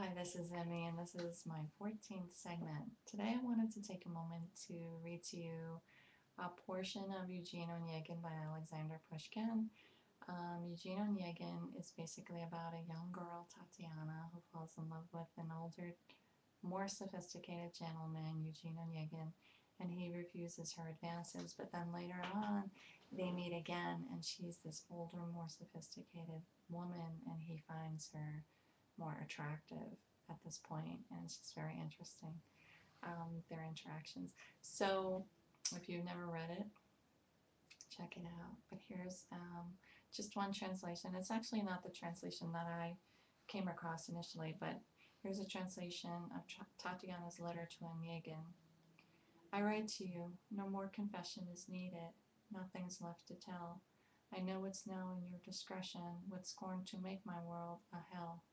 Hi, this is Emmy, and this is my 14th segment. Today I wanted to take a moment to read to you a portion of Eugene Onegin by Alexander Pushkin. Eugene Onegin is basically about a young girl, Tatiana, who falls in love with an older, more sophisticated gentleman, Eugene Onegin, and he refuses her advances. But then later on, they meet again, and she's this older, more sophisticated woman, and he finds her more attractive at this point, and it's just very interesting, their interactions. So if you've never read it, check it out. But here's just one translation. It's actually not the translation that I came across initially, but here's a translation of Tatiana's letter to Onegin. I write to you, no more confession is needed, nothing's left to tell. I know it's now in your discretion, with scorn to make my world a hell.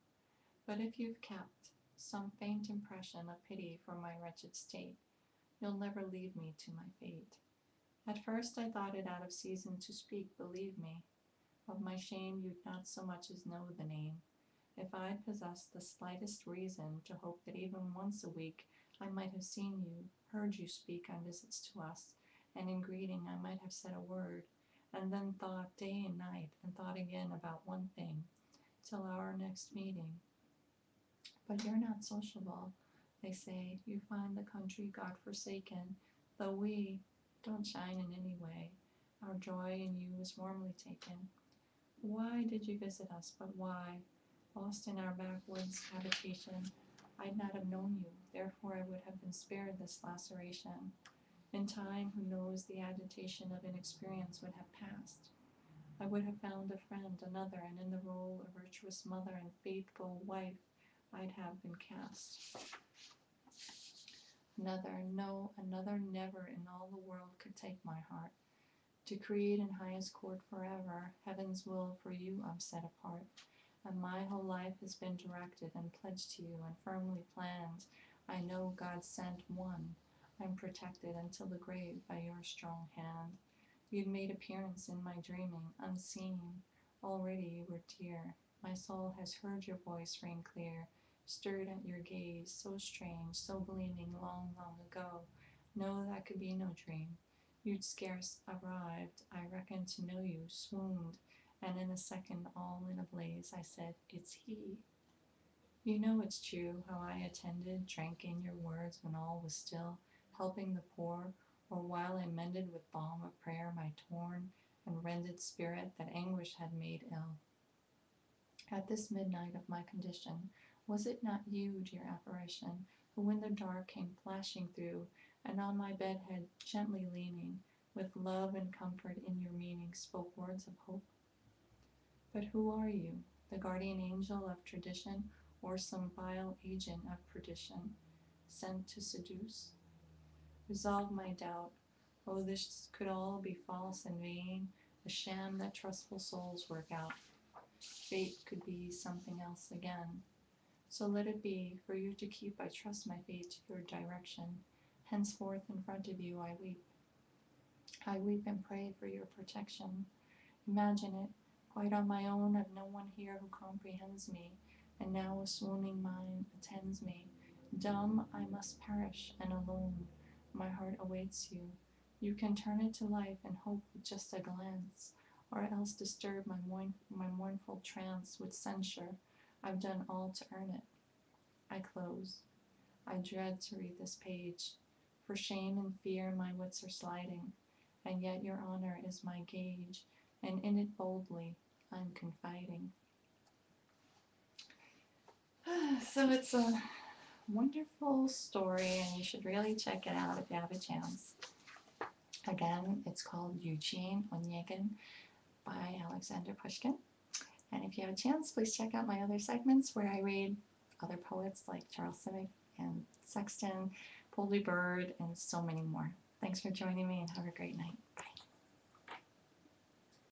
But if you've kept some faint impression of pity for my wretched state, you'll never leave me to my fate. At first I thought it out of season to speak, believe me. Of my shame you'd not so much as know the name. If I'd possessed the slightest reason to hope that even once a week I might have seen you, heard you speak on visits to us, and in greeting I might have said a word, and then thought day and night, and thought again about one thing, till our next meeting. But you're not sociable, they say. You find the country God-forsaken, though we don't shine in any way. Our joy in you is warmly taken. Why did you visit us, but why? Lost in our backwoods habitation, I'd not have known you, therefore I would have been spared this laceration. In time, who knows, the agitation of inexperience would have passed. I would have found a friend, another, and in the role of virtuous mother and faithful wife, I'd have been cast. Another, no, another never in all the world could take my heart. To create in highest court forever, heaven's will for you I'm set apart. And my whole life has been directed and pledged to you and firmly planned. I know God sent one. I'm protected until the grave by your strong hand. You'd made appearance in my dreaming, unseen. Already you were dear. My soul has heard your voice ring clear, stirred at your gaze, so strange, so gleaming long, long ago. No, that could be no dream. You'd scarce arrived, I reckoned to know you, swooned, and in a second, all in a blaze, I said, it's he. You know it's true how I attended, drank in your words when all was still, helping the poor, or while I mended with balm of prayer my torn and rended spirit that anguish had made ill. At this midnight of my condition, was it not you, dear apparition, who in the dark came flashing through, and on my bedhead gently leaning, with love and comfort in your meaning, spoke words of hope? But who are you, the guardian angel of tradition, or some vile agent of perdition, sent to seduce? Resolve my doubt. Oh, this could all be false and vain, a sham that trustful souls work out. Fate could be something else again. So let it be, for you to keep, I trust my fate to your direction. Henceforth in front of you I weep. I weep and pray for your protection. Imagine it, quite on my own, I've no one here who comprehends me, and now a swooning mind attends me. Dumb I must perish, and alone my heart awaits you. You can turn it to life and hope with just a glance, or else disturb my mournful trance with censure. I've done all to earn it. I close. I dread to read this page. For shame and fear my wits are sliding, and yet your honor is my gauge, and in it boldly I'm confiding. So it's a wonderful story, and you should really check it out if you have a chance. Again, it's called Eugene Onegin by Alexander Pushkin. And if you have a chance, please check out my other segments where I read other poets like Charles Simic and Sexton, Poldy Bird, and so many more. Thanks for joining me, and have a great night. Bye.